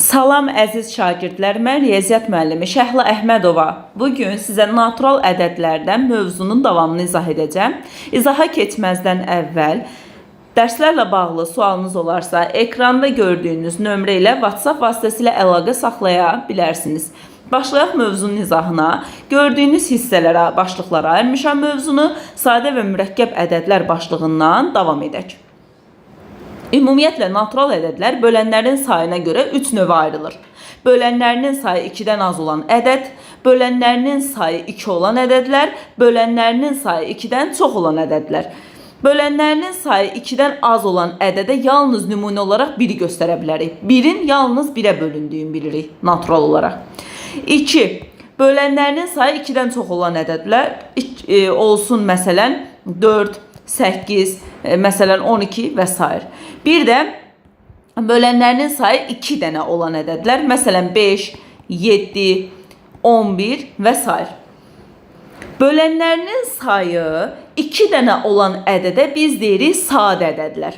Salam əziz şagirdlər, mən Riyaziyyat müəllimi Şəhla Əhmədova. Bugün sizə natural ədədlərdən mövzunun davamını izah edəcəm. İzaha keçməzdən əvvəl dərslərlə bağlı sualınız olarsa, ekranda gördüyünüz nömrə ilə WhatsApp vasitəsilə əlaqə saxlaya bilərsiniz. Başlayaq mövzunun izahına. Gördüyünüz hissələrə, başlıqlara ayırmışam mövzunu, sadə və mürəkkəb ədədlər başlığından davam edək. Ümumiyyətlə, natural ədədlər bölənlərin sayına görə 3 növə ayrılır. Bölənlərinin sayı 2-dən az olan ədəd, bölənlərinin sayı 2 olan ədədlər, bölənlərinin sayı 2-dən çox olan ədədlər. Bölənlərinin sayı 2-dən az olan ədədə yalnız nümunə olaraq 1-i göstərə bilərik. 1-in yalnız 1-ə bölündüyünü bilirik natural olaraq. 2. Bölənlərinin sayı 2-dən çox olan ədədlər olsun, məsələn 4, 8, məsələn 12 və s. Bir də bölənlərinin sayı 2 dənə olan ədədlər, məsələn 5, 7, 11 və s. Bölənlərinin sayı 2 dənə olan ədədə biz deyirik sadə ədədlər.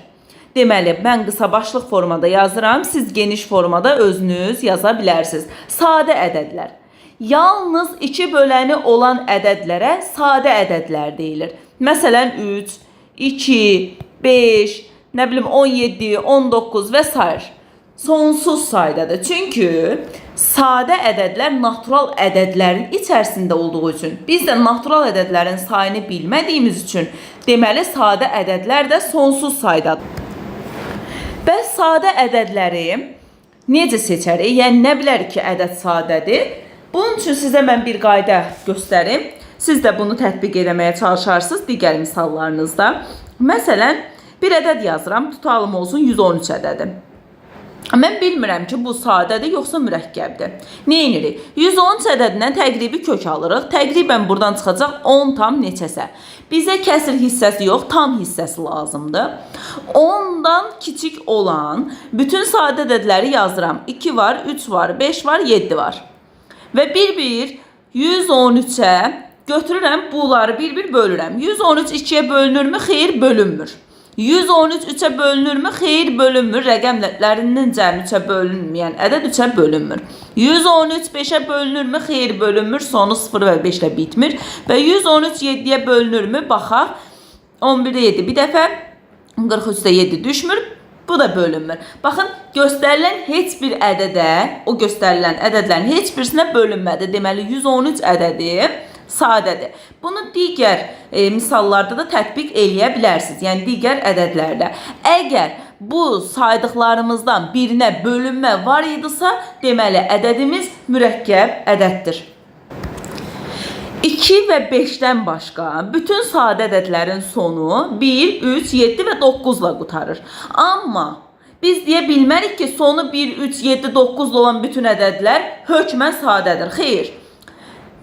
Deməli, mən qısa başlıq formada yazıram, siz geniş formada özünüz yaza bilərsiniz. Sadə ədədlər. Yalnız 2 böləni olan ədədlərə sadə ədədlər deyilir. Məsələn 3, 2, 5, nə bilim 17, 19 və s. Sonsuz saydadır. Çünki sadə ədədlər natural ədədlərin içərisində olduğu üçün, biz də natural ədədlərin sayını bilmədiyimiz üçün, deməli sadə ədədlər də sonsuz saydadır. Bəs sadə ədədləri necə seçərik? Yəni nə bilərik ki, ədəd sadədir? Bunun üçün sizə mən bir qayda göstərim. Siz də bunu tətbiq etməyə çalışarsınız digər misallarınızda. Məsələn, bir ədəd yazıram, tutalım olsun 113 ədədi. Mən bilmirəm ki, bu sadədir, yoxsa mürəkkəbdir. Nə edirik? 113 ədədindən təqribi kök alırıq. Təqribən buradan çıxacaq 10 tam neçəsə. Bizə kəsir hissəsi yox, tam hissəsi lazımdır. 10-dan kiçik olan bütün sadə ədədləri yazıram. 2 var, 3 var, 5 var, 7 var. Və bir-bir 113-ə götürürəm, bunları bir-bir bölürəm. 113 2-yə bölünürmü? Xeyr, bölünmür. 113 3-ə bölünürmü? Xeyr, bölünmür. Rəqəmlərindən cəmi 3-ə bölünməyən ədəd 3-ə bölünmür. 113 5-ə bölünürmü? Xeyr, bölünmür. Sonu 0 və 5 ilə bitmir. Və 113 7-yə bölünürmü? Baxaq. 11-də 7 bir dəfə, 43-də 7 düşmür. Bu da bölünmür. Baxın, göstərilən heç bir ədədə, o göstərilən ədədlərin heç birisinə bölünmədi. Deməli, 113 ədədi sadədir. Bunu digər misallarda da tətbiq eləyə bilərsiniz. Yəni, digər ədədlərdə. Əgər bu saydıqlarımızdan birinə bölünmə var idisə, deməli, ədədimiz mürəkkəb ədəddir. 2 və 5-dən başqa bütün sadə ədədlərin sonu 1, 3, 7 və 9 ilə qutarır. Amma biz deyə bilmərik ki, sonu 1, 3, 7, 9 olan bütün ədədlər hökmən sadədir. Xeyr.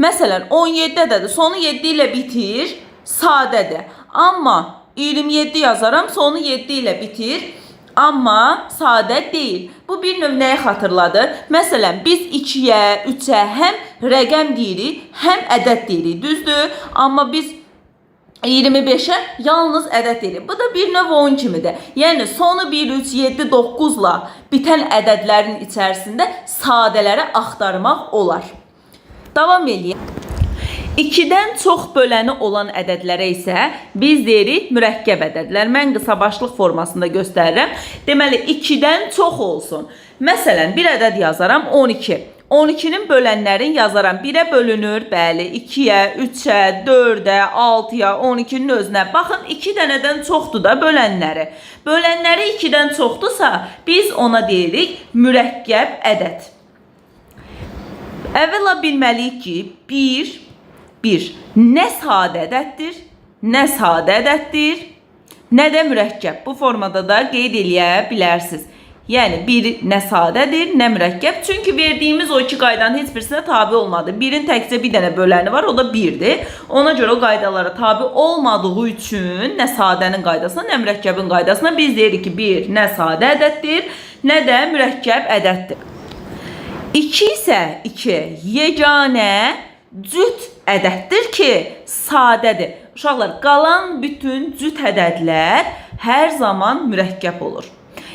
Məsələn, 17 ədədi sonu 7 ilə bitir, sadədir. Amma 27 yazaram, sonu 7 ilə bitir, amma sadə deyil. Bu bir növ nəyə xatırladır? Məsələn, biz 2-yə, 3-ə həm rəqəm deyirik, həm ədəd deyirik, düzdür? Amma biz 25-ə yalnız ədəd deyirik. Bu da bir növ oyun kimidir. Yəni, sonu 1, 3, 7, 9 ilə bitən ədədlərin içərisində sadələri axtarmaq olar. Davam edəyək. 2-dən çox böləni olan ədədlərə isə biz deyirik mürəkkəb ədədlər. Mən qısa başlıq formasında göstərirəm. Deməli, 2-dən çox olsun. Məsələn, bir ədəd yazaram 12. 12-nin bölənlərini yazaram. 1-ə bölünür, bəli, 2-yə, 3-ə, 4-ə, 6-ya, 12-nin özünə. Baxın, 2 dənədən çoxdur da bölənləri. Bölənləri 2-dən çoxdursa, biz ona deyirik mürəkkəb ədəd. Əvvəla bilməliyik ki, 1. Nə sadə ədəddir, nə sadə ədəddir, nə də mürəkkəb. Bu formada da qeyd eləyə bilərsiniz. Yəni, 1 nə sadədir, nə mürəkkəb. Çünki verdiyimiz o iki qaydanın heç birisinə tabi olmadı. 1-in təkcə bir dənə böləni var, o da 1-dir. Ona görə o qaydalara tabi olmadığı üçün nə sadənin qaydasına, nə mürəkkəbin qaydasına biz deyirik ki, 1 nə sadə ədəddir, nə də mürəkkəb ədəddir. 2 isə 2 yeganə cüt ədəddir ki, sadədir. Uşaqlar, qalan bütün cüt ədədlər hər zaman mürəkkəb olur.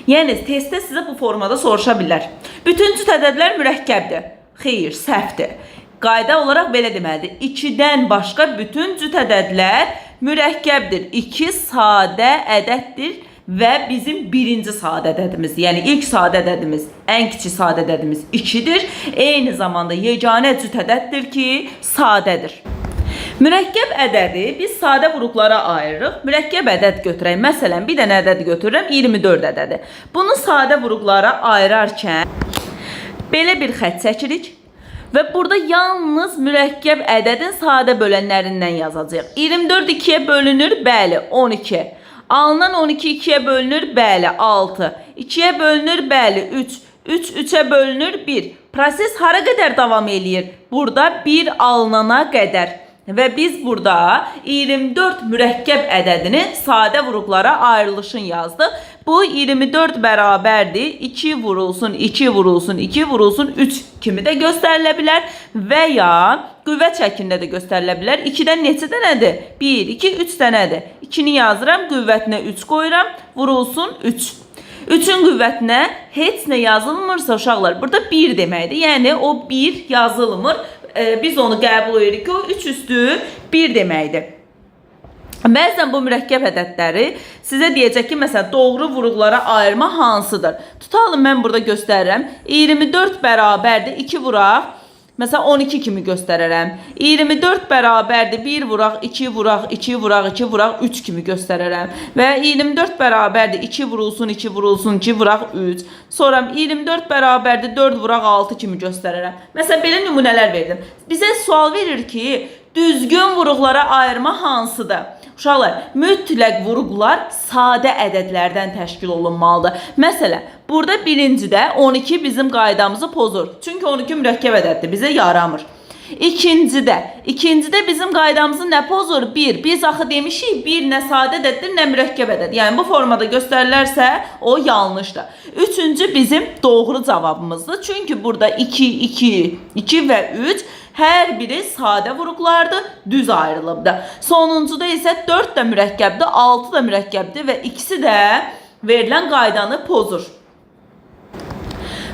Yəni testdə sizə bu formada soruşa bilər. Bütün cüt ədədlər mürəkkəbdir. Xeyr, səhvdir. Qayda olaraq belə deməlidir. 2-dən başqa bütün cüt ədədlər mürəkkəbdir. 2 sadə ədəddir və bizim birinci sadə ədədimiz, yəni ilk sadə ədədimiz, ən kiçik sadə ədədimiz 2-dir. Eyni zamanda yeganə cüt ədəddir ki, sadədir. Mürəkkəb ədədi biz sadə vuruqlara ayırırıq. Mürəkkəb ədəd götürək. Məsələn, bir dənə ədəd götürürəm, 24 ədədi. Bunu sadə vuruqlara ayırarkən belə bir xətt çəkirik və burada yalnız mürəkkəb ədədin sadə bölənlərindən yazacağıq. 24 2-yə bölünür, bəli, 12. Alınan 12 2-yə bölünür, bəli, 6. 2-yə bölünür, bəli, 3. 3 3-ə bölünür, 1. Proses hara qədər davam eləyir? Burada 1 alınana qədər. Və biz burada 24 mürəkkəb ədədini sadə vuruqlara ayrılışın yazdıq. Bu 24 bərabərdir. 2 vurulsun, 2 vurulsun, 2 vurulsun, 3 kimi də göstərilə bilər. Və ya qüvvət şəklində də göstərilə bilər. 2-dən neçə dənədir? 1, 2, 3 dənədir. 2-ni yazıram, qüvvətinə 3 qoyuram, vurulsun 3. 3-ün qüvvətinə heç nə yazılmırsa uşaqlar, burada 1 deməkdir. Yəni o 1 yazılmır. Biz onu qəbul edirik ki, o 3 üstü 1 deməkdir. Bəzən bu mürəkkəb ədədləri sizə deyəcək ki, məsələn, doğru vuruqlara ayırma hansıdır? Tutalım, mən burada göstərirəm. 24 bərabərdir, 2 vuraq. Məsələn, 12 kimi göstərərəm. 24 bərabərdir, 1 vuraq, 2 vuraq, 2 vuraq, 2 vuraq, 3 kimi göstərərəm. Və 24 bərabərdir, 2 vurulsun, 2 vurulsun, 2 vuraq, 3. Sonra 24 bərabərdir, 4 vuraq, 6 kimi göstərərəm. Məsələn, belə nümunələr verdim. Bizə sual verir ki, düzgün vuruqlara ayırma hansıdır? Uşaqlar, mütləq vuruqlar sadə ədədlərdən təşkil olunmalıdır. Məsələn, burada birincidə 12 bizim qaydamızı pozur. Çünki 12 mürəkkəb ədəddir, bizə yaramır. İkincidə bizim qaydamızı nə pozur? 1. Biz axı demişik, 1 nə sadə ədəddir, nə mürəkkəb ədəd. Yəni bu formada göstərilərsə, o yanlışdır. Üçüncü bizim doğru cavabımızdır. Çünki burada 2, 2, 2 və 3 hər biri sadə vuruqlardır, düz ayrılıbdır. Sonuncuda isə 4 də mürəkkəbdir, 6 da mürəkkəbdir və ikisi də verilən qaydanı pozur.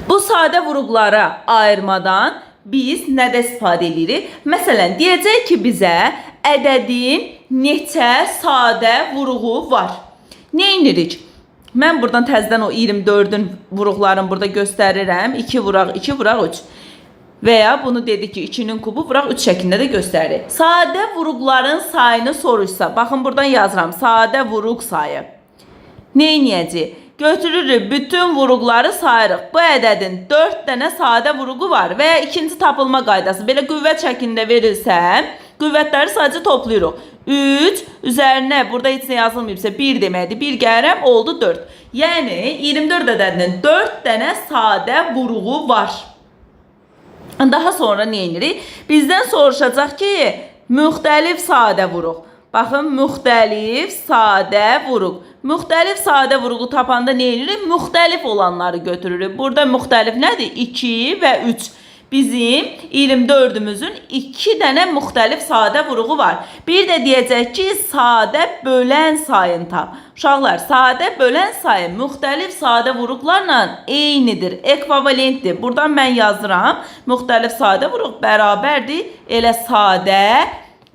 Bu sadə vuruqlara ayırmadan biz nədə istifadə edirik? Məsələn, deyəcək ki, bizə ədədin neçə sadə vuruğu var. Nə edirik? Mən buradan təzədən o 24-ün vuruqlarını burada göstərirəm. 2 vuraq, 2 vuraq, 3. Və ya bunu dedik ki, 2-nin kubu vuraq 3 şəklində də göstərir. Sadə vuruqların sayını soruşsa, baxın buradan yazıram, sadə vuruq sayı. Nə edəcəyik? Götürürük, bütün vuruqları sayırıq. Bu ədədin 4 dənə sadə vuruğu var və ya ikinci tapılma qaydası. Belə qüvvət şəklində verilsə, qüvvətləri sadəcə toplayırıq. 3 üzərinə, burada heç nə yazılmayıbsa 1 deməkdir. 1 gəlirəm, oldu 4. Yəni 24 ədədinin 4 dənə sadə vuruğu var. Daha sonra nə edirik? Bizdən soruşacaq ki, müxtəlif sadə vuruq. Baxın, müxtəlif sadə vuruq. Müxtəlif sadə vuruğu tapanda nə edirik? Müxtəlif olanları götürürük. Burada müxtəlif nədir? 2 və 3. Bizim 24-ümüzün 2 dənə müxtəlif sadə vuruğu var. Bir də deyəcək ki, sadə bölən sayını tap. Uşaqlar, sadə bölən sayı müxtəlif sadə vuruqlarla eynidir, ekvivalentdir. Buradan mən yazıram, müxtəlif sadə vuruq bərabərdir elə sadə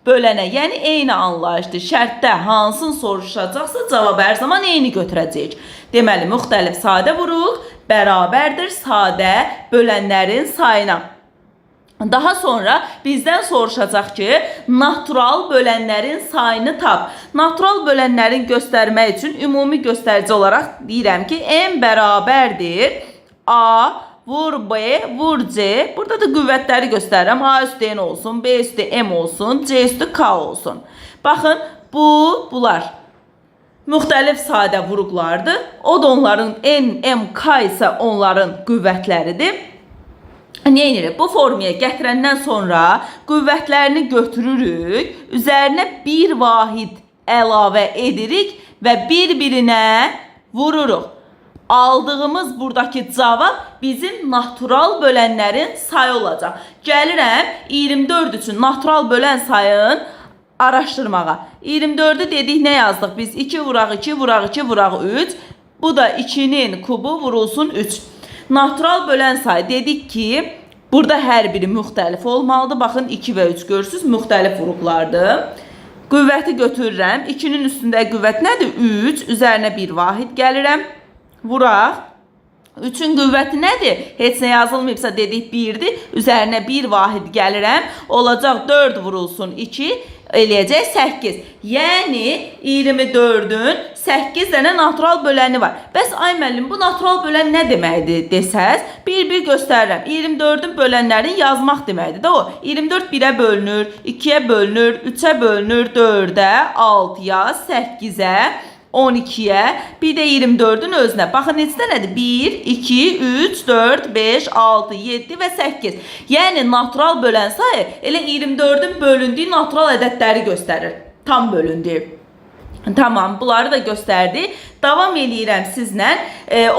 bölənə. Yəni, eyni anlayışdır. Şərtdə hansını soruşacaqsa, cavab hər zaman eyni götürəcəyik. Deməli, müxtəlif sadə vuruq bərabərdir sadə bölənlərin sayına. Daha sonra bizdən soruşacaq ki, natural bölənlərin sayını tap. Natural bölənlərin göstərmək üçün ümumi göstərici olaraq deyirəm ki, M bərabərdir A vur B vur C. Burada da qüvvətləri göstərirəm. A üstü N olsun, B üstü M olsun, C üstü K olsun. Baxın, bunlar müxtəlif sadə vuruqlardır. O da onların N, M, K isə onların qüvvətləridir. Nə edirik? Bu formaya gətirəndən sonra qüvvətlərini götürürük, üzərinə bir vahid əlavə edirik və bir-birinə vururuq. Aldığımız buradakı cavab bizim natural bölənlərin sayı olacaq. Gəlirəm 24 üçün natural bölən sayın araşdırmağa. 24'ü dedik, nə yazdıq? Biz 2 vuraq 2 vuraq 2 vuraq 3. Bu da 2'nin kubu vurulsun 3. Natural bölən sayı dedik ki, burada hər biri müxtəlif olmalıdır. Baxın 2 və 3 görürsünüz, müxtəlif vuruqlardır. Qüvvəti götürürəm. 2'nin üstündə qüvvət nədir? 3. Üzərinə 1 vahid gəlirəm. Vuraq. 3'ün qüvvəti nədir? Heç nə yazılmayıbsa dedik 1'dir. Üzərinə 1 vahid gəlirəm. Olacaq 4 vurulsun 2. Eləyəcək 8. Yəni 24'ün 8 dənə natural böləni var. Bəs ay müəllim, bu natural bölən nə deməkdir desəz, bir göstərirəm. 24'ün bölənlərini yazmaq deməkdir də o. 24 1'ə bölünür, 2'yə bölünür, 3'ə bölünür, 4'ə, 6'ya, 8'ə, 12'yə, bir də 24'ün özünə. Baxın, neçə dənədir? 1, 2, 3, 4, 5, 6, 7 və 8. Yəni, natural bölən sayı elə 24'ün bölündüyü natural ədədləri göstərir. Tam bölündüyü. Tamam, bunları da göstərdi. Davam eləyirəm sizlə.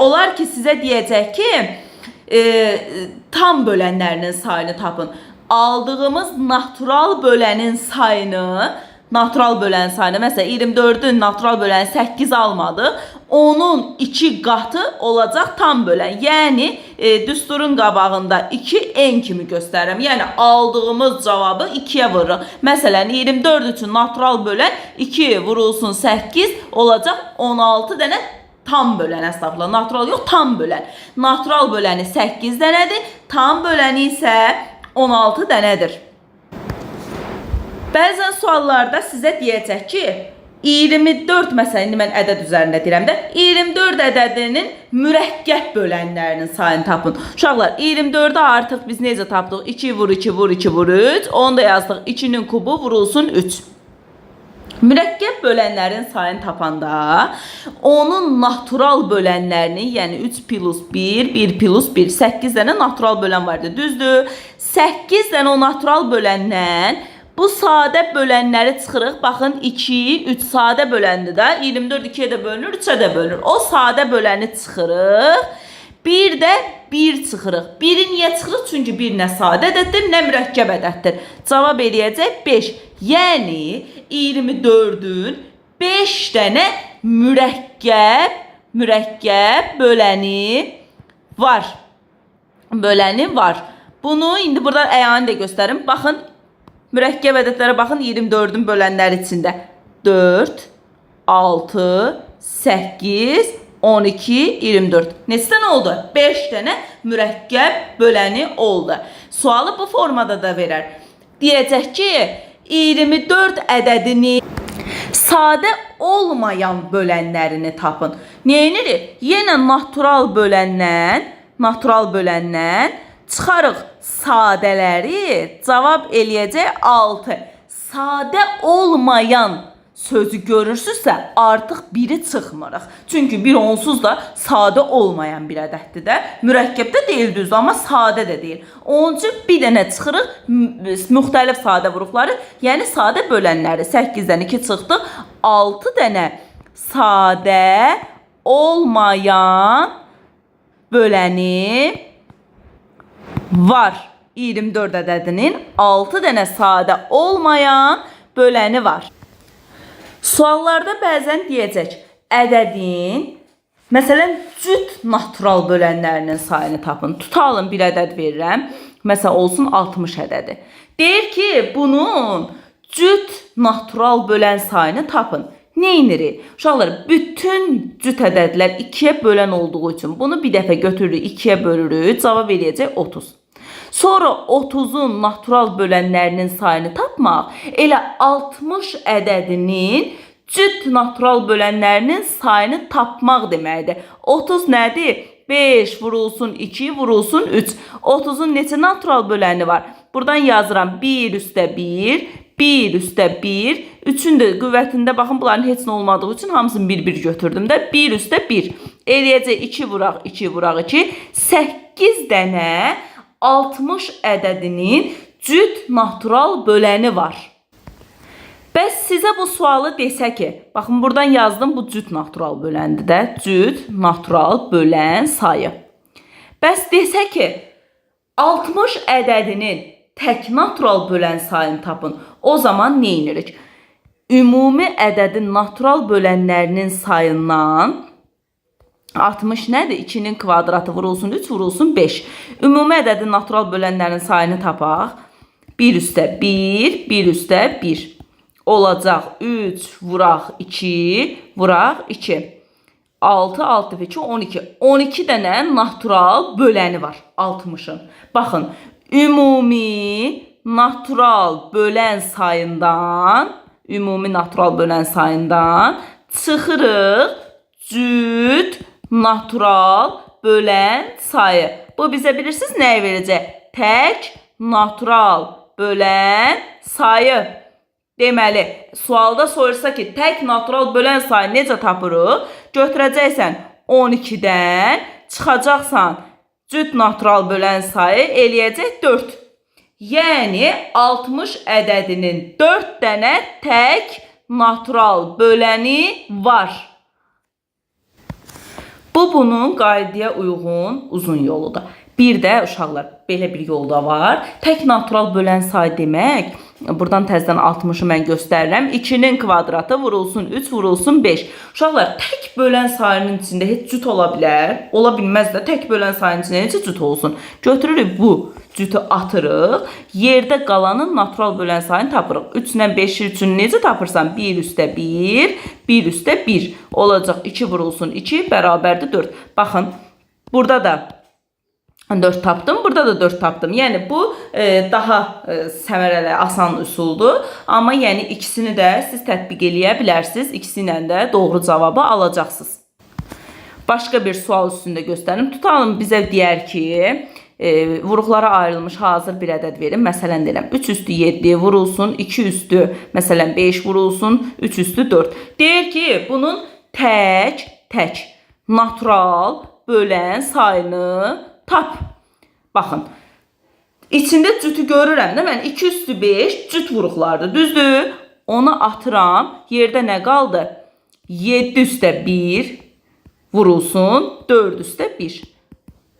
Olar ki, sizə deyəcək ki, tam bölənlərinin sayını tapın. Aldığımız natural bölənin sayını, məsələn 24'ün natural böləni 8 almadı. Onun 2 qatı olacaq tam bölən. Yəni düsturun qabağında 2 n kimi göstərirəm. Yəni aldığımız cavabı 2'yə vururuq. Məsələn 24 üçün natural bölən 2 vurulsun 8 olacaq 16 dənə tam bölən, əstəğfurullah. Natural yox, tam bölən. Natural böləni 8 dənədir, tam böləni isə 16 dənədir. Bəzən suallarda sizə deyəcək ki, 24, məsələn, indi mən ədəd üzərində deyirəm də, 24 ədədinin mürəkkəb bölənlərinin sayını tapın. Uşaqlar, 24'ü artıq biz necə tapdıq? 2 vur 2 vur 2 vur 3. Onu da yazdıq. 2'nin kubu vurulsun 3. Mürəkkəb bölənlərin sayını tapanda, onun natural bölənlərini, yəni 3 plus 1, 1 plus 1, 8 dənə natural bölən vardı, düzdür? 8 dənə o natural böləndən bu sadə bölənləri çıxırıq. Baxın 2, 3 sadə böləndir də. 24 2'yə də bölünür, 3'ə də bölünür. O sadə böləni çıxırıq. Bir də 1 çıxırıq. 1'i niyə çıxırıq? Çünki 1 nə sadə ədəddir, nə mürəkkəb ədəddir. Cavab eləyəcək 5. Yəni 24'ün 5 dənə mürəkkəb böləni var. Bunu indi burada əyani də göstərim. Baxın, mürəkkəb ədədlərə baxın, 24'ün bölənləri içində 4, 6, 8, 12, 24. Neçə dənə oldu? 5 dənə mürəkkəb böləni oldu. Sualı bu formada da verər. Deyəcək ki, 24 ədədini sadə olmayan bölənlərini tapın. Neyinirik? Yenə natural böləndən çıxarıq sadələri, cavab eləyəcək 6. Sadə olmayan sözü görürsünüzsə artıq 1'i çıxmırıq. Çünki 1 onsuz da sadə olmayan bir ədəddir də. Mürəkkəbdə deyil düzdür, amma sadə də deyil. Onun üçün bir dənə çıxırıq müxtəlif sadə vuruqları, yəni sadə bölənləri. 8'dən 2 çıxdı, 6 dənə sadə olmayan böləni var. 24 ədədinin 6 dənə sadə olmayan böləni var. Suallarda bəzən deyəcək, ədədin, məsələn, cüt natural bölənlərinin sayını tapın. Tutalım bir ədəd verirəm, məsələn, olsun 60 ədədi. Deyir ki, bunun cüt natural bölən sayını tapın. Neyinirik? Uşaqlar, bütün cüt ədədlər 2'yə bölən olduğu üçün bunu bir dəfə götürürük, 2'yə bölürük, cavab eləyəcək 30. Sonra 30'un natural bölənlərinin sayını tapmaq, elə 60 ədədinin cüt natural bölənlərinin sayını tapmaq deməkdir. 30 nədir? 5 vurulsun 2 vurulsun 3. 30'un neçə natural böləni var? Buradan yazıram 1 üstə 1, 1 üstə 1. 3'ün də qüvvətində baxın, bunların heç nə olmadığı üçün hamısını bir götürdüm də. 1 üstə 1. Eləyəcək 2 vuraq 2 vuraq 2. 8 dənə 60 ədədinin cüt natural böləni var. Bəs sizə bu sualı desə ki, baxın buradan yazdım, bu cüt natural böləndir də. Cüt natural bölən sayı. Bəs desə ki, 60 ədədinin tək natural bölən sayını tapın. O zaman neyinirik? Ümumi ədədin natural bölənlərinin sayından 60 nədir? 2-nin kvadratı vurulsun 3 vurulsun 5. Ümumi ədədin natural bölənlərin sayını tapaq. 1 üstə 1, 1 üstə 1. Olacaq 3 vuraq 2, vuraq 2. 6, 6 və 2, 12. 12 dənə natural böləni var 60-ın. Baxın, ümumi natural bölən sayından çıxırıq cüt natural bölən sayı. Bu bizə bilirsiniz nəyə verəcək? Tək natural bölən sayı. Deməli, sualda soruşsa ki, tək natural bölən sayı necə tapırıq? Götürəcəksən 12-dən, çıxacaqsan cüt natural bölən sayı eləyəcək 4. Yəni 60 ədədinin 4 dənə tək natural böləni var. Bu bunun qaydaya uyğun uzun yoludur. Bir də uşaqlar belə bir yolda var. Tək natural bölən sayı demək. Buradan təzədən 60-ı mən göstərirəm. 2-nin kvadratı vurulsun 3 vurulsun 5. Uşaqlar tək bölən sayının içində heç cüt ola bilər. Ola bilməz də tək bölən sayının içində necə cüt olsun. Götürürük bu cütü atırıq. Yerdə qalanın natural bölən sayını tapırıq. 3 ilə 5 üçün necə tapırsan? 1 üstə 1, 1 üstə 1. Olacaq 2 vurulsun 2 bərabərdir 4. Baxın, burada da 4 tapdım, burada da 4 tapdım. Yəni bu daha səmərəli, asan üsuldur. Amma yəni ikisini də siz tətbiq eləyə bilərsiniz. İkisi ilə də doğru cavabı alacaqsınız. Başqa bir sual üstündə göstərim. Tutalım bizə deyər ki, vuruqlara ayrılmış hazır bir ədəd verin. Məsələn deyirəm 3 üstü 7 vurulsun, 2 üstü məsələn 5 vurulsun, 3 üstü 4. Deyir ki, bunun tək natural bölən sayını tap. Baxın. İçində cütü görürəm də mən 2 üstü 5 cüt vuruqlardır. Düzdür? Onu atıram. Yerdə nə qaldı? 7 üstə 1 vurulsun 4 üstə 1.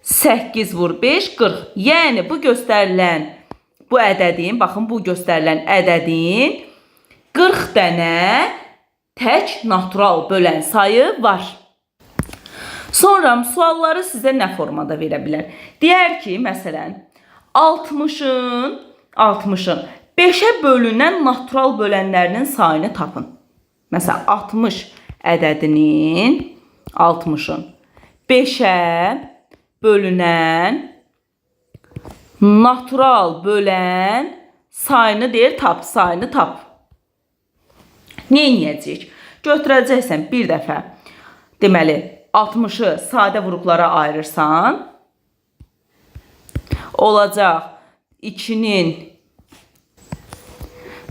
8 vur 5 40. Yəni bu göstərilən bu ədədin, baxın bu göstərilən ədədin 40 dənə tək natural bölən sayı var. Sonra sualları sizə nə formada verə bilər? Deyər ki, məsələn, 60-ın 5-ə bölünən natural bölənlərinin sayını tapın. Məsələn, 60 ədədinin 60-ın 5-ə bölünən natural bölən sayını deyir, sayını tap. Nə edəcəyik? Götürəcəksən bir dəfə, deməli, 60'ı sadə vuruqlara ayırırsan, olacaq 2'nin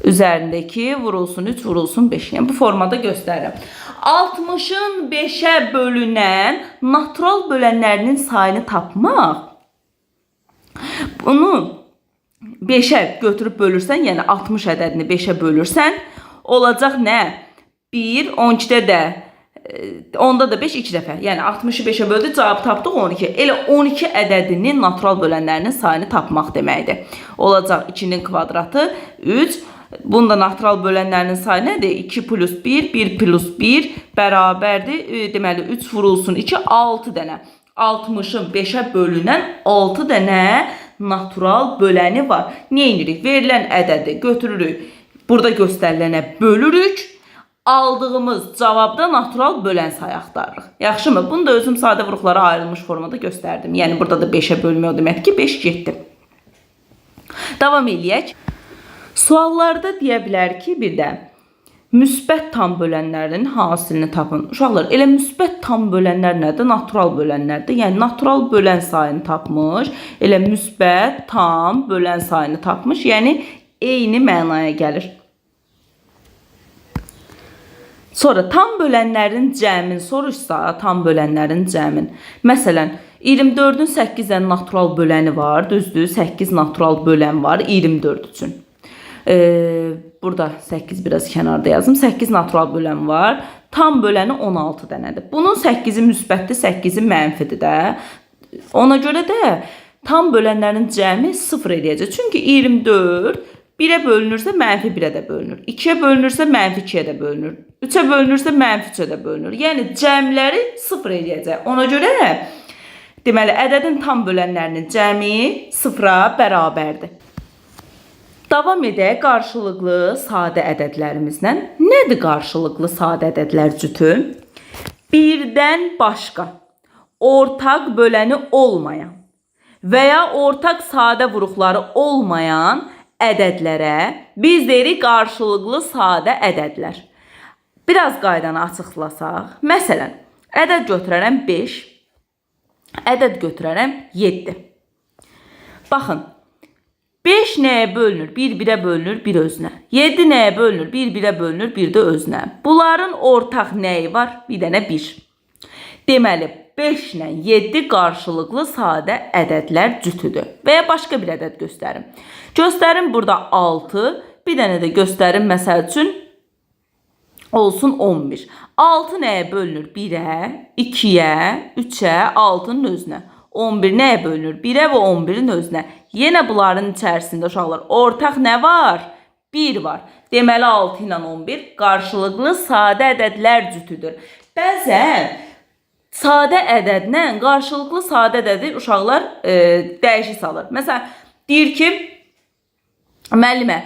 üzərindəki vurulsun 3 vurulsun 5. Yəni bu formada göstərirəm. 60'ın 5'ə bölünən natural bölənlərinin sayını tapmaq. Bunu 5'ə götürüb bölürsən, yəni 60 ədədini 5'ə bölürsən, olacaq nə? 1, 12'də də onda da 5 2 dəfə. Yəni 60'ı 5'ə böldük, cavab tapdıq 12. Elə 12 ədədinin natural bölənlərinin sayını tapmaq deməkdir. Olacaq 2'nin kvadratı 3. Bunda natural bölənlərinin sayı nədir? 2 plus 1, 1 plus 1 bərabərdir. Deməli 3 vurulsun 2, 6 dənə. 60'ın 5'ə bölünən 6 dənə natural böləni var. Nə edirik? Verilən ədədi götürürük. Burada göstərilənə bölürük. Aldığımız cavabda natural bölən sayı axtarırıq. Yaxşımı? Bunu da özüm sadə vuruqlara ayrılmış formada göstərdim. Yəni burada da 5'ə bölmək o demək ki 5 getdi. Davam eləyək. Suallarda deyə bilər ki, bir də müsbət tam bölənlərin hasilini tapın. Uşaqlar, elə müsbət tam bölənlər nədir? Natural bölənlərdir. Yəni natural bölən sayını tapmış, elə müsbət tam bölən sayını tapmış. Yəni eyni mənaya gəlir. Sonra tam bölənlərin cəmin soruşsa, tam bölənlərin cəmin. Məsələn, 24'ün 8 dənə natural böləni var, düzdür? 8 natural bölən var 24 üçün. Burada 8 biraz kənarda yazım. 8 natural bölən var. Tam böləni 16 dənədir. Bunun 8'i müsbətdir, 8'i mənfidir də. Ona görə də tam bölənlərin cəmi 0 eləyəcək. Çünki 24 1-ə bölünürsə mənfi 1-ə də bölünür. 2-yə bölünürsə mənfi 2-yə də bölünür. 3-ə bölünürsə mənfi 3-ə də bölünür. Yəni cəmləri 0 eləyəcək. Ona görə deməli ədədin tam bölənlərinin cəmi 0-a bərabərdir. Davam edək qarşılıqlı sadə ədədlərimizlə. Nədir qarşılıqlı sadə ədədlər cütü? Birdən başqa, ortaq böləni olmayan və ya ortaq sadə vuruqları olmayan ədədlərə biz deyirik qarşılıqlı sadə ədədlər. Biraz qaydanı açıqlasaq, məsələn, ədəd götürərəm 5, ədəd götürərəm 7. Baxın, 5 nəyə bölünür? 1-1-ə bölünür, 1 özünə. 7 nəyə bölünür? 1-1-ə bölünür, 1 də özünə. Bunların ortaq nəyi var? Bir dənə 1. Deməli, 5 ilə 7 qarşılıqlı sadə ədədlər cütüdür. Və ya başqa bir ədəd göstərim. Göstərim burada 6, bir dənə də göstərim məsəl üçün olsun 11. 6 nəyə bölünür? 1-ə, 2-yə, 3-ə, 6-nın özünə. 11 nəyə bölünür? 1-ə və 11-in özünə. Yenə bunların içərisində uşaqlar ortaq nə var? 1 var. Deməli 6 ilə 11 qarşılıqlı sadə ədədlər cütüdür. Bəzən sadə ədədlə qarşılıqlı sadə ədədi uşaqlar dəyişik salır. Məsələn, deyir ki, müəllimə,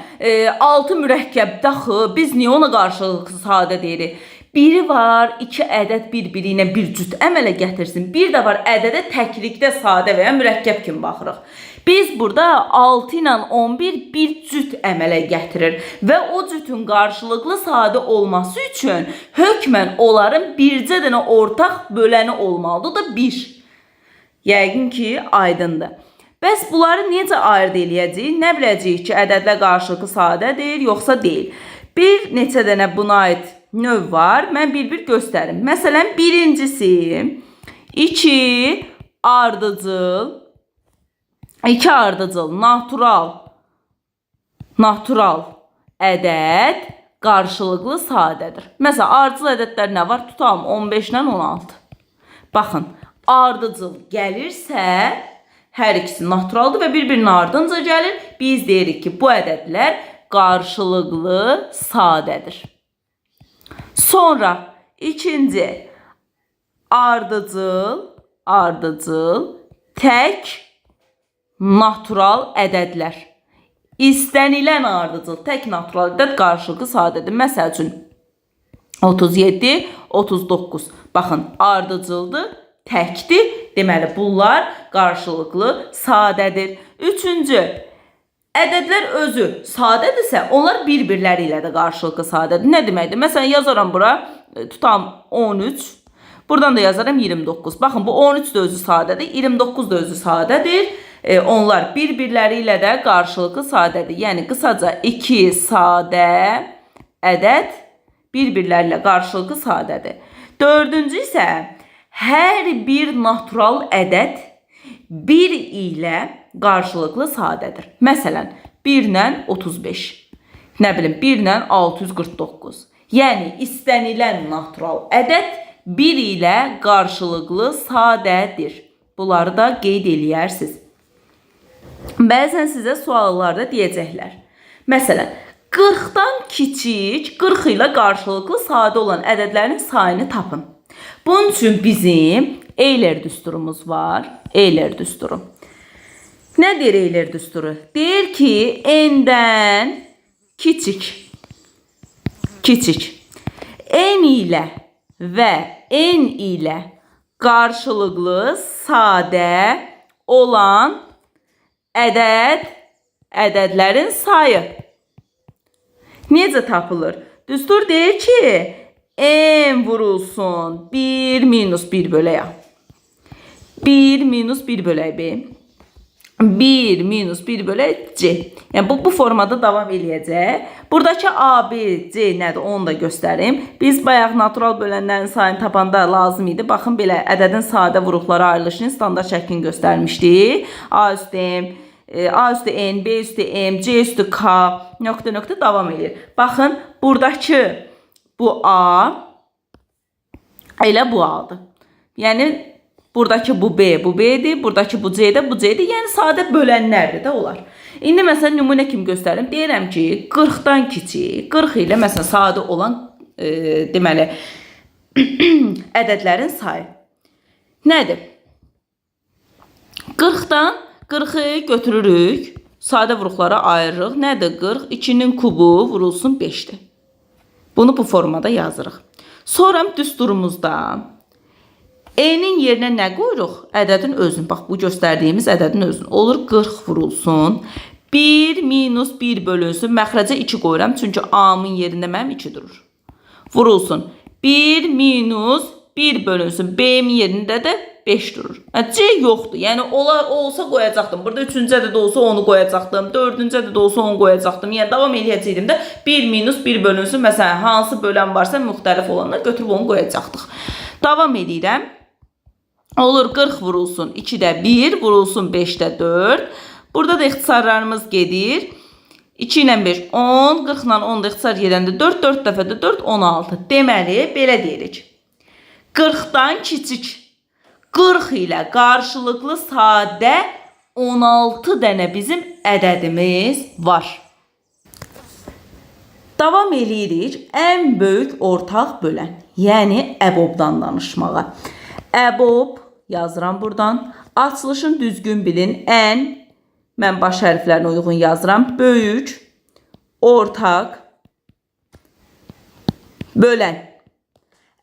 6 mürəkkəbdə axı, biz niyə ona qarşılıqlı sadə deyirik? Biri var, 2 ədəd bir-biri ilə bir cüt əmələ gətirsin. Bir də var, ədədə təklikdə sadə və ya mürəkkəb kimi baxırıq. Biz burada 6 ilə 11 bir cüt əmələ gətirir və o cütün qarşılıqlı sadə olması üçün hökmən onların bircə dənə ortaq böləni olmalıdır, o da 1. Yəqin ki, aydındır. Bəs bunları necə ayırd eləyəcəyik? Nə biləcəyik ki, ədədlə qarşılıqlı sadədir, yoxsa deyil? Bir neçə dənə buna aid növ var. Mən bir-bir göstərim. Məsələn, birincisi 2 ardıcıl natural ədəd qarşılıqlı sadədir. Məsələn, ardıcıl ədədlər nə var? Tutalım 15 ilə 16. Baxın, ardıcıl gəlirsə, hər ikisi naturaldır və bir-birinin ardınca gəlir. Biz deyirik ki, bu ədədlər qarşılıqlı sadədir. Sonra ikinci ardıcıl tək natural ədədlər. İstənilən ardıcıl tək natural ədəd qarşılıqlı sadədir. Məsəl üçün 37, 39. Baxın, ardıcıldır, təkdir. Deməli, bunlar qarşılıqlı sadədir. Üçüncü, ədədlər özü sadədirsə, onlar bir-birləri ilə də qarşılıqlı sadədir. Nə deməkdir? Məsələn, yazaram bura, tutam 13. Buradan da yazaram 29. Baxın, bu 13 də özü sadədir, 29 da özü sadədir. Onlar bir-birləri ilə də qarşılıqlı sadədir. Yəni, qısaca 2 sadə ədəd bir-birləri ilə qarşılıqlı sadədir. Dördüncü isə hər bir natural ədəd 1 ilə qarşılıqlı sadədir. Məsələn, 1 ilə 35. Nə bilim, 1 ilə 649. Yəni, istənilən natural ədəd 1 ilə qarşılıqlı sadədir. Bunları da qeyd eləyərsiniz. Bəzən sizə suallarda deyəcəklər. Məsələn, 40-dan kiçik, 40 ilə qarşılıqlı sadə olan ədədlərin sayını tapın. Bunun üçün bizim Euler düsturumuz var. Euler düsturu. Nə deyir Euler düsturu? Deyir ki, n-dən kiçik. N ilə və n ilə qarşılıqlı sadə olan ədədlərin sayı. Necə tapılır? Düstur deyir ki, n vurulsun 1 minus 1 bölək A. 1 minus 1 bölək B. 1 minus 1 bölək C. Yəni, bu formada davam eləyəcək. Buradakı A, B, C nədir? Onu da göstərim. Biz bayaq natural bölənlərin sayını tapanda lazım idi. Baxın, belə ədədin sadə vuruqları ayrılışını standart şəklini göstərmişdik. A üstü M, A üstü N, B üstü M, C üstü K, nöqtə davam edir. Baxın, buradakı bu A elə bu A'dır. Yəni, buradakı bu B, bu B'dir. Buradakı bu C'dir, bu C'dir. Yəni, sadə bölənlərdir də olar. İndi məsələn nümunə kimi göstərim. Deyirəm ki, 40-dan kiçik, 40 ilə məsələn sadə olan deməli ədədlərin sayı nədir? 40-dan 40'ı götürürük, sadə vuruqlara ayırırıq. Nədir 40? 2'nin kubu vurulsun 5'dir. Bunu bu formada yazırıq. Sonra düsturumuzda E'nin yerinə nə qoyuruq? Ədədin özünü. Bax, bu göstərdiyimiz ədədin özünü. Olur 40 vurulsun. 1 minus 1 bölünsün. Məxrəcə 2 qoyuram. Çünki A'nın yerində mənim 2 durur. Vurulsun. 1 minus 1 bölünsün. B'nin yerində də 5 durur. C yoxdur. Yəni olsa qoyacaqdım. Burada 3-cü ədəd olsa onu qoyacaqdım. 4-cü ədəd olsa onu qoyacaqdım. Yəni davam edəcəkdim də 1 minus 1 bölünsün. Məsələn, hansı bölən varsa müxtəlif olanlar götürüb onu qoyacaqdıq. Davam edirəm. Olur 40 vurulsun 2'də 1, vurulsun 5'də 4. Burada da ixtisarlarımız gedir. 2 ilə 5, 10, 40 ilə 10 da ixtisar gedəndə 4, 4 dəfə də 4, 16. Deməli, belə deyirik. 40'dan kiçik, 40 ilə qarşılıqlı sadə 16 dənə bizim ədədimiz var. Davam edirik ən böyük ortaq bölən, yəni əbobdan danışmağa. Əbob yazıram buradan. Açılışın düzgün bilin. Ən, mən baş hərflərinə uyğun yazıram. Böyük, ortaq, bölən.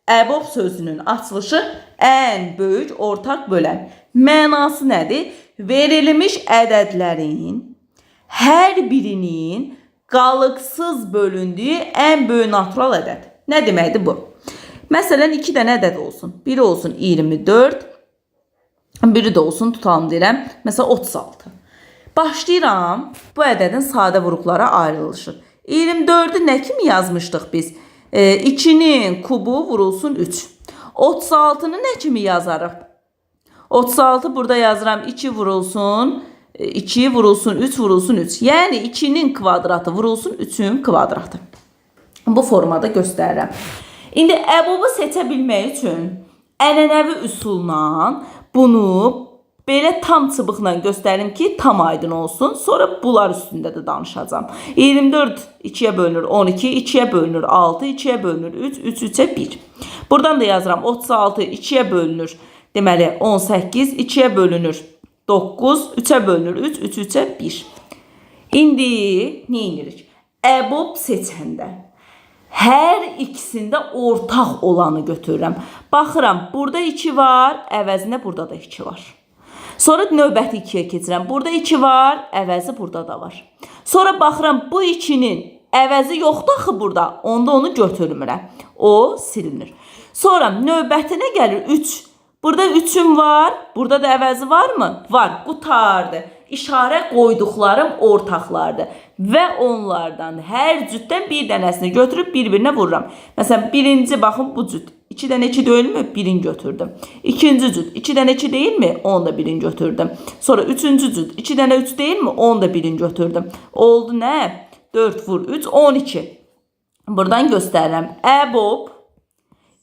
Əbob sözünün açılışı ən böyük ortaq bölən. Mənası nədir? Verilmiş ədədlərin hər birinin qalıqsız bölündüyü ən böyük natural ədəd. Nə deməkdir bu? Məsələn, 2 dənə ədəd olsun. Biri olsun 24, biri də olsun, tutalım deyirəm, məsələn 36. Başlayıram, bu ədədin sadə vuruqlara ayrılışır. 24'ü nə kimi yazmışdıq biz? 2'nin kubu vurulsun 3. 36'nı nə kimi yazarıq? 36 burada yazıram 2 vurulsun, 2 vurulsun, 3 vurulsun 3. Yəni 2'nin kvadratı vurulsun 3'ün kvadratı. Bu formada göstərirəm. İndi əbobu seçə bilmək üçün ənənəvi üsulla bunu belə tam çıbıqla göstərim ki, tam aydın olsun. Sonra bunlar üstündə də danışacağım. 24 2'yə bölünür 12, 2'yə bölünür 6, 2'yə bölünür 3, 3 3'ə 1. Buradan da yazıram 36 2'yə bölünür. Deməli 18, 2'yə bölünür 9, 3'ə bölünür 3, 3 3'ə 1. İndi nə edirik? Əbob seçəndə hər ikisində ortaq olanı götürürəm. Baxıram, burada 2 var, əvəzinə burada da 2 var. Sonra növbəti 2'yə keçirəm. Burada 2 var, əvəzi burada da var. Sonra baxıram, bu 2'nin əvəzi yoxdur axı burada. Onda onu götürmürəm. O silinir. Sonra növbətinə gəlir 3. Burada 3'üm var, burada da əvəzi var mı? Var, qutardı. İşarə qoyduqlarım ortaqlardır. Və onlardan hər cütdən bir dənəsini götürüb bir-birinə vururam. Məsələn, birinci baxın bu cüt. 2 dənə 2 deyilmi? Birini götürdüm. İkinci cüt. 2 dənə 2 deyilmi? Onu da birini götürdüm. Sonra üçüncü cüt. 2 dənə 3 deyilmi? Onu da birini götürdüm. Oldu nə? 4 vur 3, 12. Buradan göstərirəm. Əbob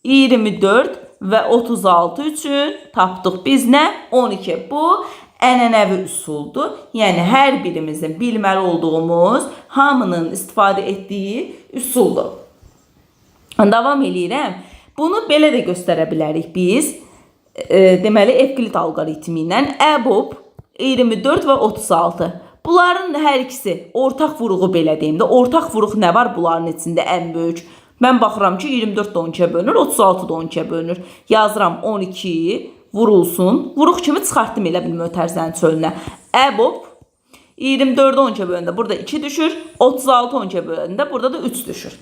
24 və 36 üçün tapdıq biz nə? 12. Bu ənənəvi üsuldur. Yəni hər birimizin bilməli olduğumuz, hamının istifadə etdiyi üsuldur. Davam edirəm. Bunu belə də göstərə bilərik biz. Deməli, Evklit alqoritmi ilə əbob 24 və 36. Bunların hər ikisi ortaq vuruğu belə deyim də. Ortaq vuruq nə var bunların içində ən böyük? Mən baxıram ki, 24 də 12'yə bölünür, 36 da 12'yə bölünür. Yazıram 12 vurulsun. Vuruq kimi çıxartdım elə bil mötərizənin çölünə. Əbob 24'də 12'yə bölündə burada 2 düşür. 36 12'yə bölündə burada da 3 düşür.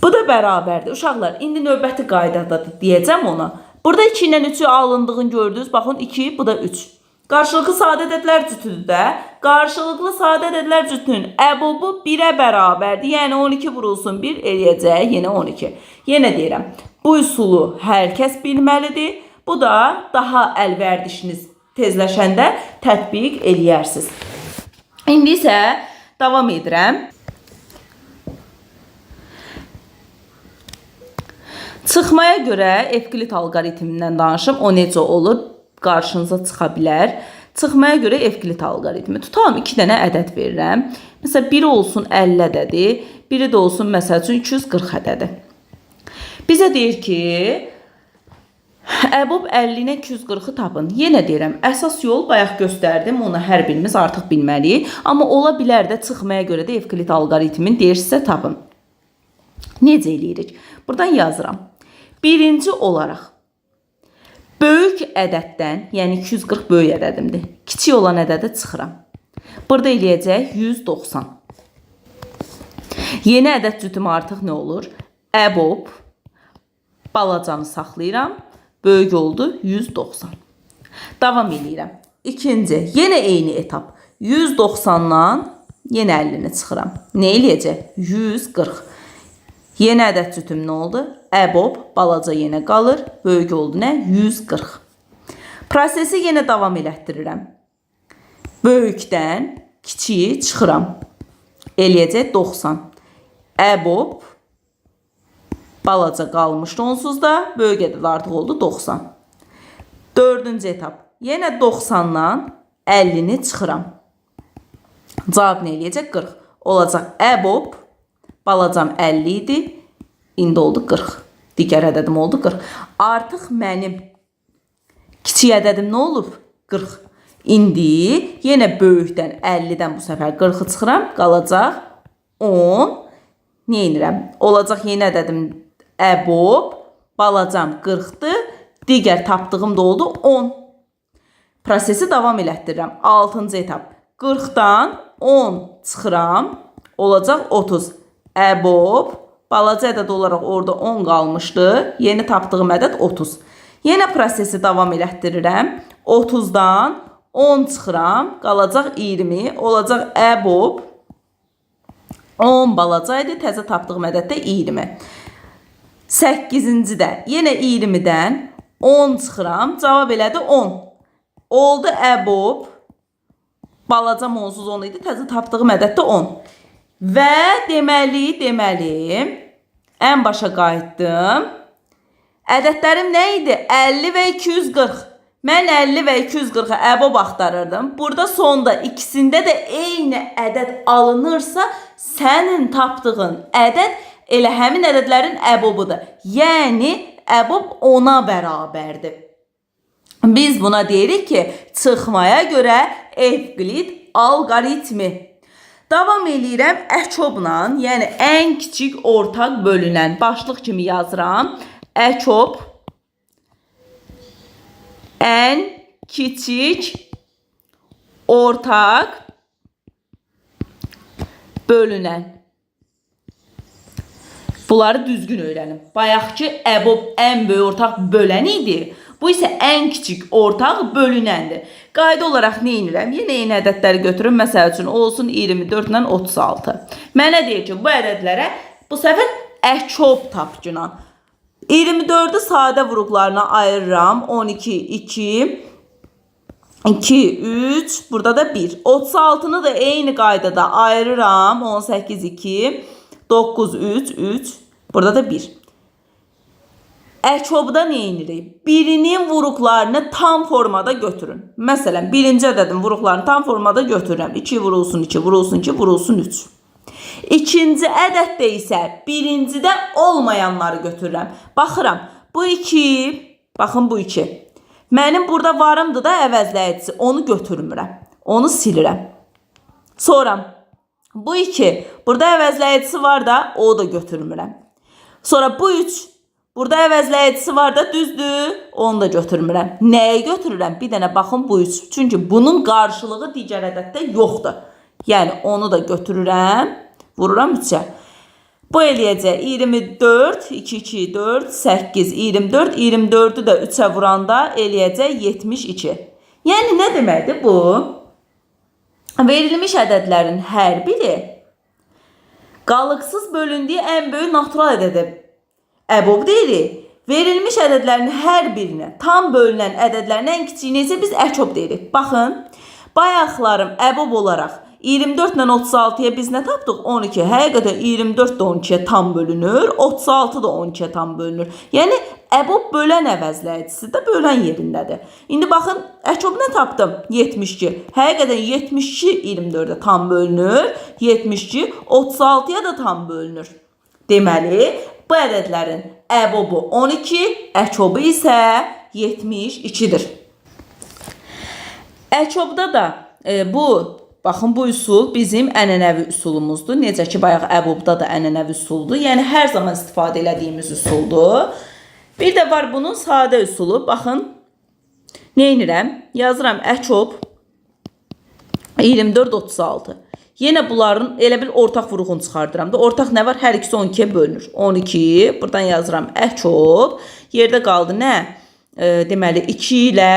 Bu da bərabərdir. Uşaqlar, indi növbəti qaydadadır deyəcəm ona. Burada 2 ilə 3'ü alındığını gördünüz. Baxın 2, bu da 3. Qarşılıqlı sadə ədədlər cütüdür də. Qarşılıqlı sadə ədədlər cütünün əbobu 1'ə bərabərdir. Yəni 12 vurulsun 1 eləyəcək. Yenə 12. Yenə deyirəm. Bu üsulu hər kəs bilməlidir. Bu da daha əlvərdişiniz tezləşəndə tətbiq eləyərsiniz. İndi isə davam edirəm. Çıxmaya görə Evklit alqoritmindən danışım. O necə olur? Qarşınıza çıxa bilər. Çıxmaya görə Evklit alqoritmi. Tutalım 2 dənə ədəd verirəm. Məsələn, biri olsun 50 ədədi, biri də olsun məsəl üçün 240 ədədi. Bizə deyir ki, EBOB 50 ilə 240-ı tapın. Yenə deyirəm, əsas yol bayaq göstərdim, onu hər birimiz artıq bilməliyik. Amma ola bilər də çıxmaya görə də Evklit alqoritmin deyir sizə tapın. Necə eləyirik? Buradan yazıram. Birinci olaraq böyük ədəddən, yəni 240 böyük ədədimdir. Kiçik olan ədədə çıxıram. Burada eləyəcək 190. Yeni ədəd cütümü artıq nə olur? EBOB balacanı saxlayıram. Böyük oldu 190. Davam edirəm. İkinci, yenə eyni etap. 190-dan yenə 50-ni çıxıram. Nə eləyəcək? 140. Yeni ədəd cütüm nə oldu? EBOB balaca yenə qalır. Böyük oldu nə? 140. Prosesi yenə davam elətdirirəm. Böyükdən kiçiyi çıxıram. Eləyəcək 90. EBOB balaca qalmışdı onsuz da. Böyük ədəd artıq oldu 90. Dördüncü etap. Yenə 90-dan 50-ni çıxıram. Cavab nə eləyəcək? 40. Olacaq EBOB balacam 50 idi. İndi oldu 40. Digər ədədim oldu 40. Artıq mənim kiçik ədədim nə olub? 40. İndi yenə böyükdən 50-dən bu səfər 40-ı çıxıram. Qalacaq 10. Nə edirəm? Olacaq yeni ədədim EBOB balacam 40-dır. Digər tapdığım da oldu 10. Prosesi davam elətdirirəm. 6-cı etap. 40-dan 10 çıxıram. Olacaq 30. EBOB balaca ədəd olaraq orada 10 qalmışdı. Yeni tapdığım ədəd 30. Yenə prosesi davam elətdirirəm. 30-dan 10 çıxıram. Qalacaq 20. Olacaq EBOB 10 balaca idi. Təzə tapdığım ədəd də 20. 8-ci də yenə 20-dən 10 çıxıram. Cavab elədi 10. Oldu EBOB balacam onsuz 10 idi. Təzə tapdığım ədəd də 10. Və deməli ən başa qayıtdım. Ədədlərim nə idi? 50 və 240. Mən 50 və 240-a EBOB axtarırdım. Burada sonda ikisində də eyni ədəd alınırsa, sənin tapdığın ədəd elə həmin ədədlərin EBOB-udur. Yəni EBOB 10-a bərabərdir. Biz buna deyirik ki, çıxmaya görə Evklit alqoritmi. Davam eləyirəm EÇOB-la, yəni ən kiçik ortaq bölünən. Başlıq kimi yazıram. EÇOB ən kiçik ortaq bölünən. Bunları düzgün öyrənin. Bayaqki EBOB ən böyük ortaq bölən idi. Bu isə ən kiçik ortaq bölünəndir. Qayda olaraq nə edirəm? Yenə eyni ədədləri götürün. Məsəl üçün olsun 24 ilə 36. Mənə deyir ki, bu ədədlərə bu səfər EÇOB tapcına. 24-ü sadə vuruqlarına ayırıram. 12, 2, 2, 3, burada da 1. 36-nı da eyni qaydada ayırıram. 18, 2, 9, 3, 3, burada da 1. EÇOB-da nə edirik? Birinin vuruqlarını tam formada götürün. Məsələn, birinci ədədin vuruqlarını tam formada götürürəm. 2 vurulsun 2, vurulsun 2, vurulsun 3. İkinci ədəddə isə birincidə olmayanları götürürəm. Baxıram, bu 2, baxın bu 2. Mənim burada varımdır da əvəzləyicisi, onu götürmürəm. Onu silirəm. Sonra bu 2, burada əvəzləyicisi var da, o da götürmürəm. Sonra bu 3, burada əvəzləyicisi var da, düzdür, onu da götürmürəm. Nəyə götürürəm? Bir dənə baxın bu 3. Çünki bunun qarşılığı digər ədəddə yoxdur. Yəni onu da götürürəm, vururam 3-ə. Bu eləyəcək 24, 2, 2, 4, 8, 24, 24-ü də 3-ə vuranda eləyəcək 72. Yəni nə deməkdir bu? Verilmiş ədədlərin hər biri qalıqsız bölündüyü ən böyük natural ədədə EBOB deyirik. Verilmiş ədədlərin hər birinə tam bölünən ədədlərin ən kiçiyini isə biz EÇOB deyirik. Baxın, bayaqlarım EBOB olaraq 24 ilə 36-ya biz nə tapdıq? 12. Həqiqətən 24 də 12-yə tam bölünür, 36 da 12-yə tam bölünür. Yəni əbob bölən əvəzləyicisi də bölən yerindədir. İndi baxın, əkob nə tapdım? 72. Həqiqətən 72 24-də tam bölünür, 72 36-ya da tam bölünür. Deməli, bu ədədlərin əbobu 12, əkobu isə 72-dir. Əkobda da baxın bu üsul bizim ənənəvi üsulumuzdur. Necə ki, bayaq əbobda da ənənəvi üsuldur. Yəni, hər zaman istifadə elədiyimiz üsuldur. Bir də var bunun sadə üsulu. Baxın, nə edirəm? Yazıram əkob 24-36. Yenə bunların elə bil ortaq vuruğunu çıxardıram da. Ortaq nə var? Hər ikisi 12-yə bölünür. 12, buradan yazıram əkob. Yerdə qaldı nə? Deməli, 2 ilə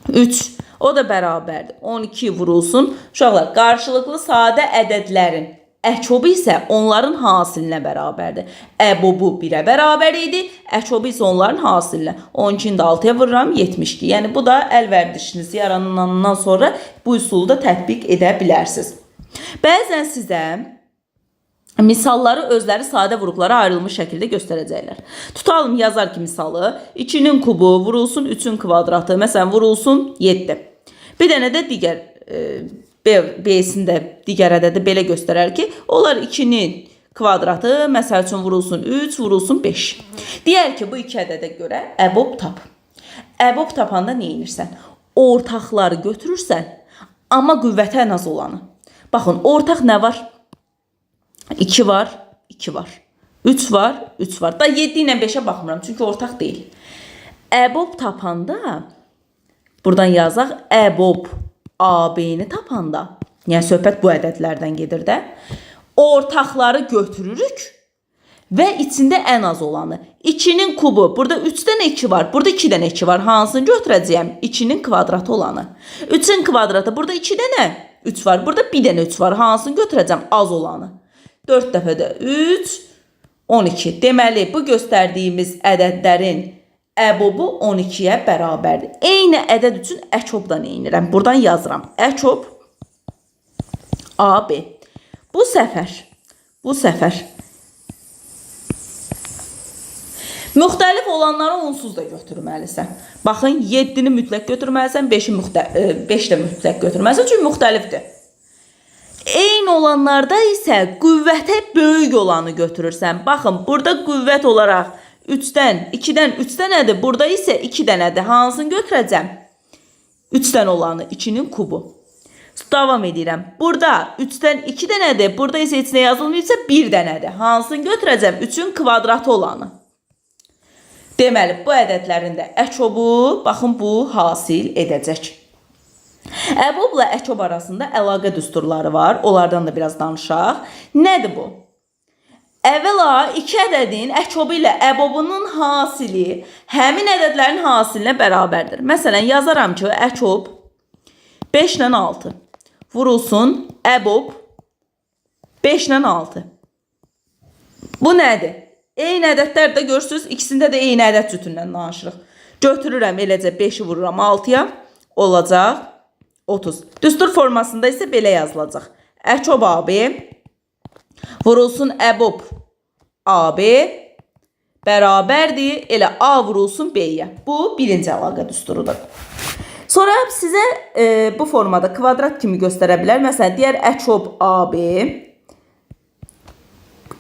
3, o da bərabərdir. 12 vurulsun. Uşaqlar, qarşılıqlı sadə ədədlərin əkobu isə onların hasilinə bərabərdir. Əbobu 1-ə bərabər idi, əkobu isə onların hasilinə. 12-ni də 6-ya vururam, 72. Yəni, bu da əl vərdişiniz yaranandan sonra bu üsulu da tətbiq edə bilərsiniz. Bəzən sizə misalları özləri sadə vuruqlara ayrılmış şəkildə göstərəcəklər. Tutalım, yazar ki, misalı 2-nin kubu vurulsun 3-ün kvadratı, məsələn, vurulsun 7. Bir dənə də digər B-sində digər ədədi belə göstərər ki, onlar 2-nin kvadratı, məsəl üçün vurulsun 3, vurulsun 5. Deyər ki, bu iki ədədə görə əbob tap. Əbob tapanda nə edirsən? Ortaqları götürürsən, amma qüvvəti ən az olanı. Baxın, ortaq nə var? 2 var, 2 var. 3 var, 3 var. Da 7 ilə 5-ə baxmıram, çünki ortaq deyil. Əbob tapanda, buradan yazaq, əbob AB-ni tapanda, yəni söhbət bu ədədlərdən gedir də, ortaqları götürürük və içində ən az olanı. 2-nin kubu, burada 3 dənə 2 var, burada 2 dənə 2 var. Hansını götürəcəyəm? 2-nin kvadratı olanı. 3-ün kvadratı, burada 2 dənə 3 var, burada 1 dənə 3 var. Hansını götürəcəm? Az olanı. 4 dəfədə 3, 12. Deməli, bu göstərdiyimiz ədədlərin əbobu 12-yə bərabərdir. Eyni ədəd üçün əkobdan eynirəm. Buradan yazıram. Əkob AB. Bu səfər müxtəlif olanları onsuz da götürməlisən. Baxın, 7-ni mütləq götürməlisən, 5 də mütləq götürməlisən, çünki müxtəlifdir. Eyni olanlarda isə qüvvətə böyük olanı götürürsən. Baxın, burada qüvvət olaraq 2-dən 3 dənədir. Burada isə 2 dənədir. Hansını götürəcəm? 3-dən olanı, 2-nin kubu. Davam edirəm. Burada 3-dən 2 dənədir. Burada isə içində yazılmayıbsa 1 dənədir. Hansını götürəcəm? 3-ün kvadratı olanı. Deməli, bu ədədlərin də əkobu, baxın, bu hasil edəcək. Əbobla əkob arasında əlaqə düsturları var. Onlardan da biraz danışaq. Nədir bu? Əvvəla, iki ədədin əkobu ilə əbobunun hasili həmin ədədlərin hasilinə bərabərdir. Məsələn, yazaram ki, əkob 5 ilə 6 vurulsun əbob 5 ilə 6. Bu nədir? Eyni ədədlər də görürsünüz, ikisində də eyni ədəd cütündən danışırıq. Götürürəm, eləcə 5-i vururam 6-ya, olacaq 30. Düstur formasında isə belə yazılacaq. Əkob AB vurulsun əbob AB bərabərdir, elə A vurulsun B-yə. Bu birinci əlaqə düsturudur. Sonra sizə bu formada kvadrat kimi göstərə bilər. Məsələn, deyər əkob AB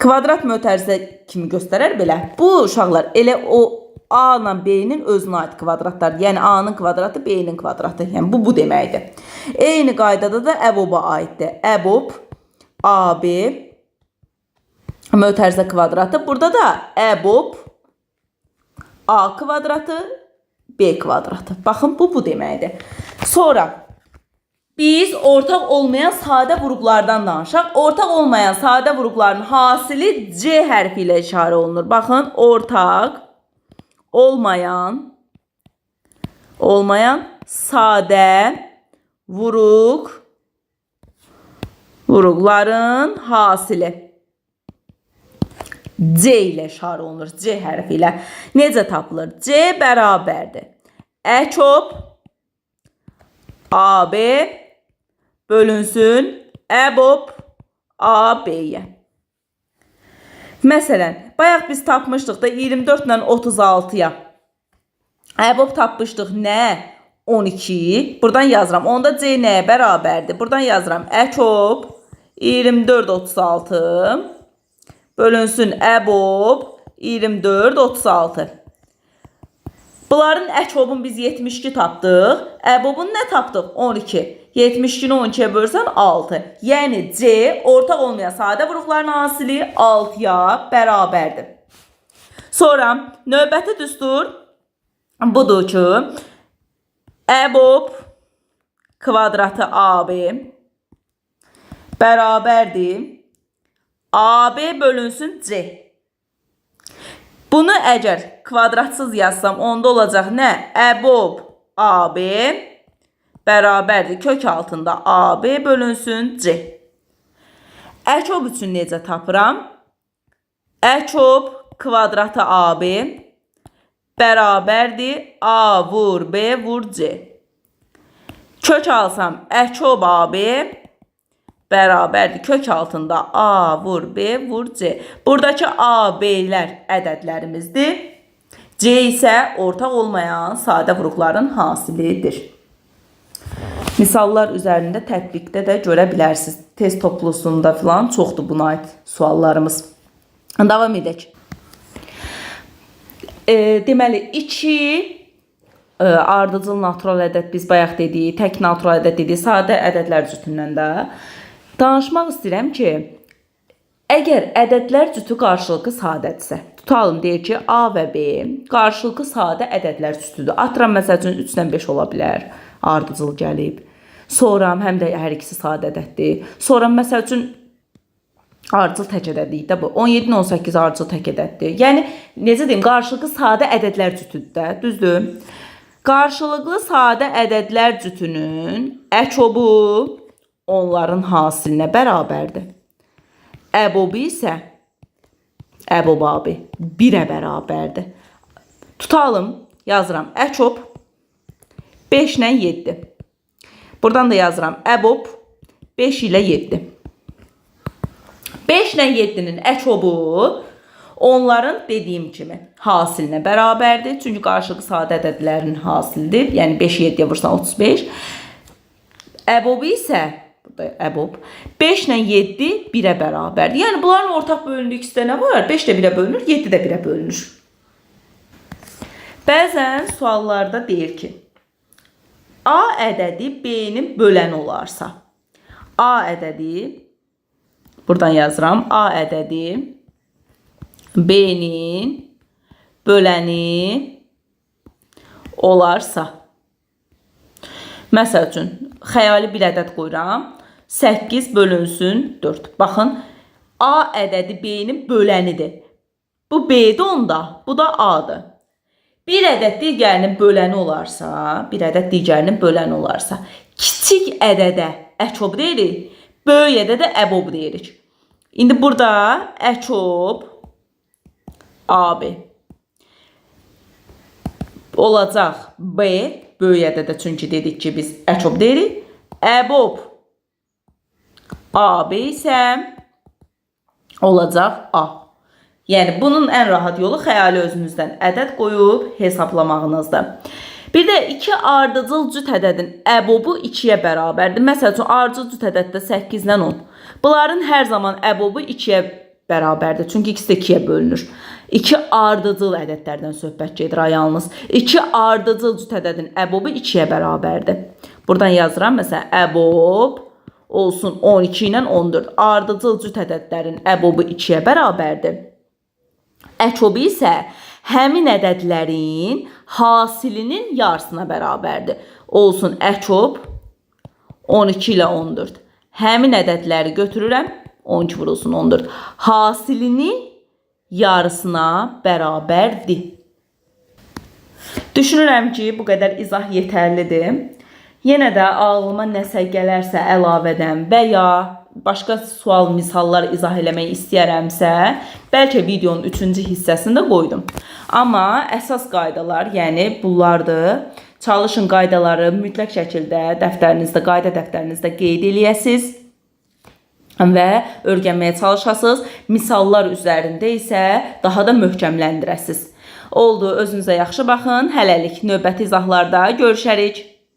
kvadrat mötərizə kimi göstərər belə. Bu uşaqlar elə o A ilə B-nin özünə aid kvadratlar. Yəni A-nın kvadratı, B-nin kvadratı. Yəni bu deməkdir. Eyni qaydada da əboba aiddir. Əbob AB mötərizə kvadratı. Burada da əbob A kvadratı, B kvadratı. Baxın, bu deməkdir. Sonra biz ortaq olmayan sadə vuruqlardan danışaq. Ortaq olmayan sadə vuruqların hasili C hərfi ilə işarə olunur. Baxın, ortaq olmayan sadə vuruqların hasili C ilə işarə olunur. C hərfi ilə. Necə tapılır? C bərabərdir. Əkob AB bölünsün EBOB AB-yə. Məsələn, bayaq biz tapmışdıq da 24 ilə 36-ya. EBOB tapmışdıq nə? 12. Buradan yazıram. Onda C nəyə bərabərdir? Buradan yazıram. EÇOB 24 36 bölünsün EBOB 24 36. Bunların EÇOB'un biz 72 tapdıq. EBOB'un nə tapdıq? 12. 72-ni 12-yə bölsən 6. Yəni C ortaq olmayan sadə vuruqların hasili 6-ya bərabərdir. Sonra növbəti düstur budur ki, EBOB kvadratı AB bərabərdir AB bölünsün C. Bunu əgər kvadratsız yazsam, onda olacaq nə? EBOB AB bərabərdir kök altında AB bölünsün C. EÇOB üçün necə tapıram? EÇOB kvadratı AB bərabərdir A vur B vur C. Kök alsam EÇOB AB bərabərdir kök altında A vur B vur C. Buradakı A, B'lər ədədlərimizdir. C isə ortaq olmayan sadə vuruqların hasilidir. Misallar üzərində tətbiqdə də görə bilərsiniz. Test toplusunda falan çoxdur buna aid suallarımız. Davam edək. Deməli 2 ardıcıl natural ədəd biz bayaq dedik, tək natural ədəd dedik, sadə ədədlər cütündən də. Danışmaq istəyirəm ki, əgər ədədlər cütü qarşılıqlı sadədirsə, tutalım deyək ki, A və B qarşılıqlı sadə ədədlər cütüdür. Atıram məsəl üçün 3-dən 5 ola bilər, ardıcıl gəlib. Sonra həm də hər ikisi sadə ədəddir. Sonra məsəl üçün ardıcıl tək ədəddir də bu. 17-dən 18 ardıcıl tək ədəddir. Yəni necə deyim, qarşılıqlı sadə ədədlər cütüdür də, düzdür? Qarşılıqlı sadə ədədlər cütünün EÇOB'u onların hasilinə bərabərdir. EBOB isə EBOB AB 1-ə bərabərdir. Tutalım, yazıram. EÇOB 5 ilə 7. Buradan da yazıram. EBOB 5 ilə 7. 5 ilə 7-nin EÇOB'u onların dediyim kimi hasilinə bərabərdir. Çünki qarşılıqlı sadə ədədlərin hasilidir. Yəni 5-i 7-yə vursan 35. EBOB isə burada EBOB 5 ilə 7 1-ə bərabərdir. Yəni bunların ortaq bölündüyü ikisi də nə var? 5 də 1-ə bölünür, 7 də 1-ə bölünür. Bəzən suallarda deyir ki, A ədədi B-nin böləni olarsa, A ədədi, buradan yazıram, A ədədi B-nin böləni olarsa, məsəl üçün, xəyali bir ədəd qoyuram, 8 bölünsün 4. Baxın, A ədədi B-nin bölənidir. Bu B-dir onda, bu da A-dır. Bir ədəd digərinin böləni olarsa, kiçik ədədə EÇOB deyirik, böyük ədədə EBOB deyirik. İndi burada EÇOB AB olacaq B, böyük ədədə çünki dedik ki, biz EÇOB deyirik. EBOB AB isə olacaq A. Yəni, bunun ən rahat yolu xəyali özünüzdən ədəd qoyub hesablamağınızdır. Bir də 2 ardıcıl cüt ədədin EBOB-u 2-yə bərabərdir. Məsəl üçün, ardıcıl cüt ədəddə 8 ilə 10. Bunların hər zaman EBOB-u 2-yə bərabərdir. Çünki ikisi də 2-yə bölünür. 2 ardıcıl ədədlərdən söhbət gedir yalnız. 2 ardıcıl cüt ədədin EBOB-u 2-yə bərabərdir. Buradan yazıram, məsələn, EBOB olsun 12 ilə 14. Ardıcıl cüt ədədlərin EBOB-u 2-yə bərabərdir. EÇOB isə həmin ədədlərin hasilinin yarısına bərabərdir. Olsun EÇOB 12 ilə 14. Həmin ədədləri götürürəm, 12 vurulsun 14. Hasilinin yarısına bərabərdir. Düşünürəm ki, bu qədər izah yetərlidir. Yenə də ağlıma nəsə gələrsə əlavədən və ya başqa sual, misallar izah eləmək istəyərəmsə, bəlkə videonun 3-cü hissəsində qoydum. Amma əsas qaydalar, yəni bunlardır. Çalışın qaydaları mütləq şəkildə dəftərinizdə, qayda dəftərinizdə qeyd eləyəsiniz və öyrənməyə çalışasınız. Misallar üzərində isə daha da möhkəmləndirəsiniz. Oldu, özünüzə yaxşı baxın. Hələlik növbəti izahlarda görüşərik.